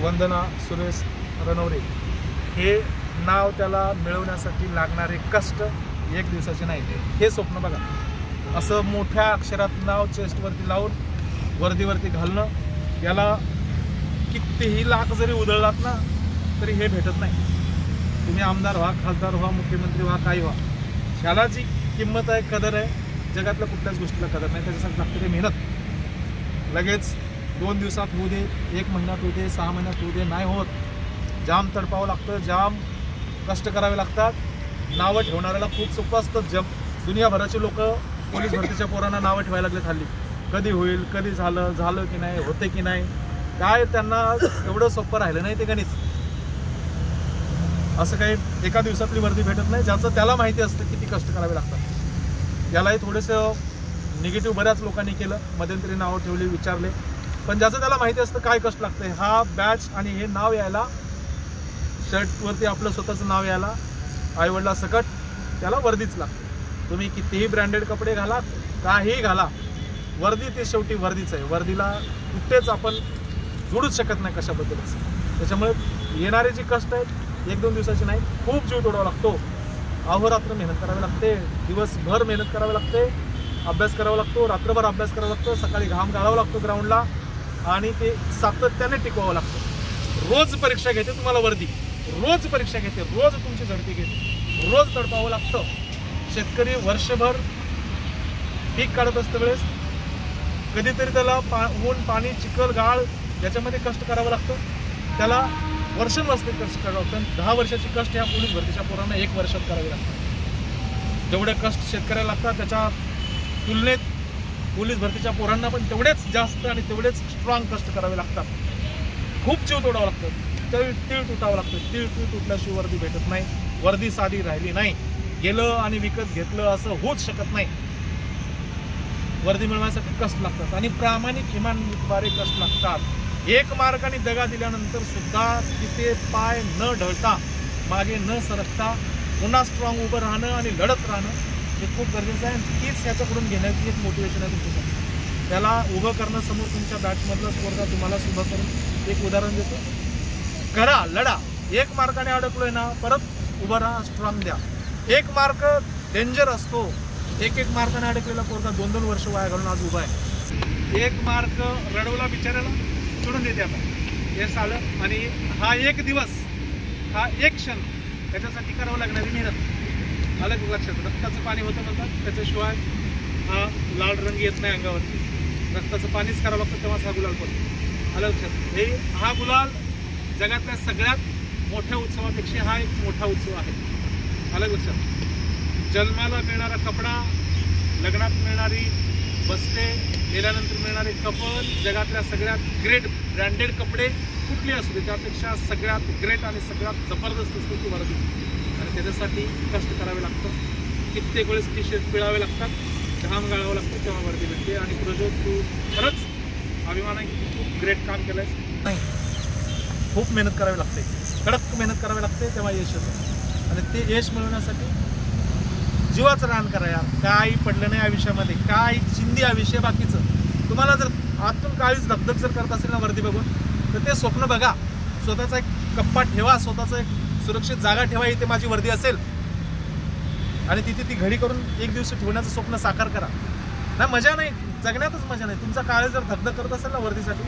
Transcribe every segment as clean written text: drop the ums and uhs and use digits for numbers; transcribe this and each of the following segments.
वंदना सुरेश रणवरे हे नाव त्याला मिळवण्यासाठी लागणारे कष्ट एक दिवसाचे नाही. हे स्वप्न बघा, असं मोठ्या अक्षरात नाव चेस्टवरती लावून वर्दीवरती घालणं, याला कितीही लाख जरी उधळलात ना तरी हे भेटत नाही. तुम्ही आमदार व्हा, खासदार व्हा, मुख्यमंत्री व्हा, काही व्हा, ह्याला जी किंमत आहे, कदर आहे, जगातल्या कुठल्याच गोष्टीला कदर नाही. त्याच्यासाठी लागते ते मेहनत. लगेच 2 दिवसात होऊ दे, 1 महिन्यात होऊ दे, 6 महिन्यात होऊ दे, नाही होत. जाम तडपावं लागतं, जाम कष्ट करावे लागतात. नावं ठेवणाऱ्याला खूप सोपं असतं. दुनियाभराचे लोक पोलीस भरतीच्या पोरांना नावं ठेवायला लागले खाली. कधी होईल, कधी झालं की नाही, होते की नाही, काय त्यांना एवढं सोपं राहिलं नाही ते गणित. असं काही एका दिवसातली वर्दी भेटत नाही. ज्याचं त्याला माहिती असतं किती कष्ट करावे लागतात. यालाही थोडंसं निगेटिव्ह बऱ्याच लोकांनी केलं, मध्यंतरी नावं ठेवली, विचारले, पण ज्याचं त्याला माहिती असतं काय कष्ट लागतंय. हा बॅच आणि हे नाव यायला, शर्टवरती आपलं स्वतःचं नाव यायला आईवडिलांसकट त्याला वर्दीच लागते. तुम्ही कितीही ब्रँडेड कपडे घाला, काही घाला, वर्दी ते शेवटी वर्दीच आहे. वर्दीला कुठेच आपण जोडूच शकत नाही कशाबद्दलच. त्याच्यामुळे येणारे जे कष्ट आहेत 1-2 दिवसाचे नाही, खूप जीव तोडावा लागतो. अहोरात्र मेहनत करावी लागते, दिवसभर मेहनत करावी लागते, अभ्यास करावा लागतो, रात्रभर अभ्यास करावा लागतो, सकाळी घाम गाळावा लागतो ग्राउंडला, आणि ते सातत्याने टिकवावं लागतं. रोज परीक्षा घेते तुम्हाला वर्दी, रोज परीक्षा घेते, रोज तुमची झडती घेते, रोज तडपावं लागतं. शेतकरी वर्षभर पीक काढत असते वेळेस कधीतरी त्याला ऊन, पाणी, चिखल, गाळ याच्यामध्ये कष्ट करावं लागतं. त्याला वर्ष नसते कष्ट करावं लागतं. 10 वर्षाची कष्ट ह्या पोलीस भरतीच्या पोरांना 1 वर्षात करावे लागतात. जेवढे कष्ट शेतकऱ्याला लागतात त्याच्या तुलनेत पोलीस भरतीच्या पोरांना पण तेवढेच जास्त आणि तेवढेच स्ट्रॉंग कष्ट करावे लागतात. खूप जीव तोडावं लागतं, तीळ तुटावं लागतं. तीळ तुटल्याशिवाय वर्दी भेटत नाही. वर्दी साधी राहिली नाही, गेलं आणि विकत घेतलं असं होऊच शकत नाही. वर्दी मिळवण्यासाठी कष्ट लागतात आणि प्रामाणिक इमानदारी कष्ट लागतात. 1 मार्काने दगा दिल्यानंतर सुद्धा तिथे पाय न ढळता, मागे न सरकता पुन्हा स्ट्रॉंग उभं राहणं आणि लढत राहणं हे खूप गरजेचं आहे. तीच ह्याच्याकडून घेण्याची एक मोटिवेशन आहे तुमच्यासाठी. त्याला उभं करणं समोर तुमच्या बॅचमधला स्पर्धा तुम्हाला उभं करून एक उदाहरण देतो. करा, लढा. 1 मार्काने अडकलोय ना, परत उभं राहा, स्ट्रॉंग द्या. 1 मार्क डेंजर असतो. 1 मार्काने अडकलेला पोरगा 2-2 वर्ष वाया घालून आज उभा आहे. 1 मार्क रडवला बिचाऱ्याला, सोडून देते आपण, हे झालं. आणि हा 1 दिवस, हा 1 क्षण, त्याच्यासाठी करावं लागणारी मेहनत. आलं लक्षात? रक्ताचं पाणी होतं म्हणतात, त्याच्याशिवाय हा लाल रंग येत नाही अंगावरती. रक्ताचं पाणीच करावं लागतं, तेव्हाच हा गुलाल पडतो. आलं लक्षात? हा गुलाल जगातल्या सगळ्यात मोठ्या उत्सवापेक्षा हा एक मोठा उत्सव आहे. आलं लक्षात? जन्माला मिळणारा कपडा, लग्नात मिळणारी बस्ते, गेल्यानंतर मिळणारे कपल, जगातल्या सगळ्यात ग्रेट ब्रँडेड कपडे कुठले असू दे, त्यापेक्षा सगळ्यात ग्रेट आणि सगळ्यात जबरदस्त असते ती वर्दी. आणि त्याच्यासाठी कष्ट करावे लागतं. कित्येक वेळेस टी-शर्ट पिळावे लागतात, घाम गाळावं लागतं, तेव्हा वर्दी भेटते. आणि प्रज्वल, तू खरंच अभिमान आहे की खूप ग्रेट काम केलंय. नाही, खूप मेहनत करावी लागते, कडक मेहनत करावी लागते, तेव्हा यश येतं. आणि ते यश मिळवण्यासाठी जीवाचं रान करा यार. काही पडलं नाही आयुष्यामध्ये, काही चिंदी आयुष्य बाकीचं. तुम्हाला जर आतून काळीच धगधग जर करत असेल ना वर्दी बघून, तर ते स्वप्न बघा. स्वतःचा एक कप्पा ठेवा, स्वतःचं एक सुरक्षित जागा ठेवा, इथे माझी वर्दी असेल, आणि तिथे ती घडी करून 1 दिवस ठेवण्याचं स्वप्न साकार करा. नाही, मजा नाही, जगण्यातच मजा नाही. तुमचा काळ जर धगधग करत असेल ना वर्दीसाठी,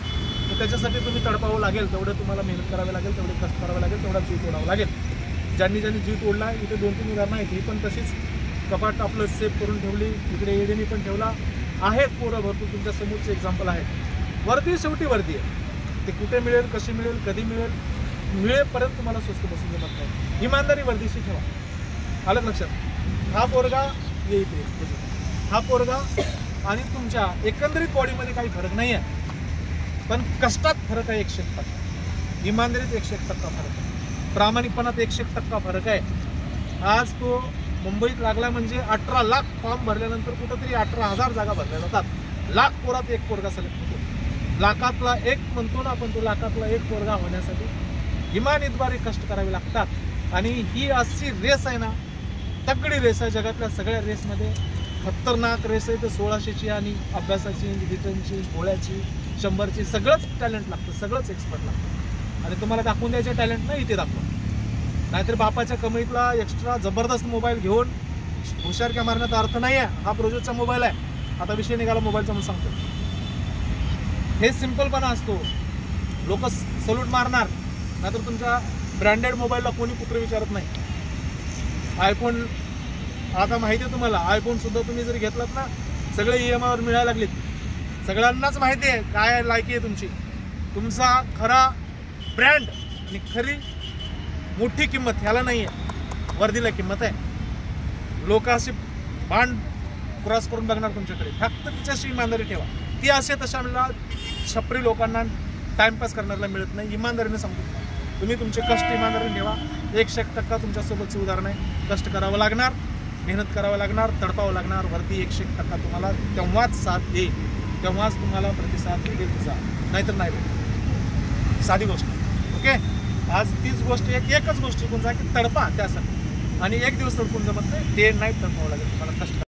तर त्याच्यासाठी तुम्ही तडपावं लागेल, तेवढं तुम्हाला मेहनत करावी लागेल, तेवढे कष्ट करावे लागेल, तेवढा जीव तोडावा लागेल. ज्यांनी जीव तोडला, इथे 2-3 उदाहरणं आहेत. ही पण तशीच कपाट आपलं सेफ करून ठेवली, इकडे एडीने पण ठेवला. आहेत पोरं भरपूर तुमच्या समोरचे एक्झाम्पल आहेत. वर्दी शेवटी वर्दी आहे. ते कुठे मिळेल, कशी मिळेल, कधी मिळेपर्यंत तुम्हाला स्वस्त बसून जमत नाही. इमानदारी वर्दीशी ठेवा. आलं लक्षात? हा पोरगा येईल, हा पोरगा आणि तुमच्या एकंदरीत बॉडीमध्ये काही फरक नाही आहे, पण कष्टात फरक आहे 101%. इमानदारीत 101% फरक आहे. प्रामाणिकपणात 101% फरक आहे. आज तो मुंबईत लागला म्हणजे 18 लाख फॉर्म भरल्यानंतर कुठंतरी 18,000 जागा भरल्या जातात. लाख पोरात 1 पोरगा सिलेक्ट होतो. लाखातला 1 म्हणतो ना आपण, तो लाखातला 1 पोरगा होण्यासाठी इमानदारी कष्ट करावे लागतात. आणि ही अशी रेस आहे ना, तगडी रेस आहे. जगातल्या सगळ्या रेसमध्ये खतरनाक रेस आहे. तर 1600ची आणि अभ्यासाची, रिटर्नची, गोळ्याची, 100ची, सगळंच टॅलेंट लागतं, सगळंच एक्सपर्ट लागतं. आणि तुम्हाला दाखवून द्यायचे टॅलेंट नाही इथे दाखवा. नाहीतर बापाच्या कमाईतला एक्स्ट्रा जबरदस्त मोबाईल घेऊन हुशार क्या मारण्यात अर्थ नाही आहे. हा प्रोजेक्टचा मोबाईल आहे. आता विषय निघाला मोबाईलचा म्हणून सांगतो. हे सिम्पलपणा असतो. लोक सल्यूट मारणार, नाहीतर तुमच्या ब्रँडेड मोबाईलला कोणी कुठे विचारत नाही. आयफोन आता माहिती आहे तुम्हाला, आयफोन सुद्धा तुम्ही जर घेतलात ना, सगळे EMI वर मिळायला लागलेत. सगळ्यांनाच माहिती आहे काय लायकी आहे तुमची. तुमचा खरा ब्रँड आणि खरी मोठी किंमत ह्याला नाही आहे, वर्दीला किंमत आहे. लोक अशी बाण क्रॉस करून बघणार तुमच्याकडे. फक्त तिच्याशी इमानदारी ठेवा. ती असे तशा छपरी लोकांना टाइमपास करण्याला मिळत नाही. इमानदारीने सांगतो तुम्ही तुमचे कष्ट इमानदारीने ठेवा. 100% तुमच्यासोबतचं उदाहरण आहे. कष्ट करावं लागणार, मेहनत करावं लागणार, तडपावं लागणार. वरती 100% तुम्हाला तेव्हाच साथ देईल, तेव्हाच तुम्हाला प्रतिसाद देईल तुझा, नाहीतर नाही भेटेल. साधी गोष्ट. ओके, आज तीच गोष्ट एकच गोष्ट शिकून जा की तडपा त्यासाठी. आणि एक दिवस तडपून जमत नाही, डे नाईट तडपावं लागेल तुम्हाला कष्ट.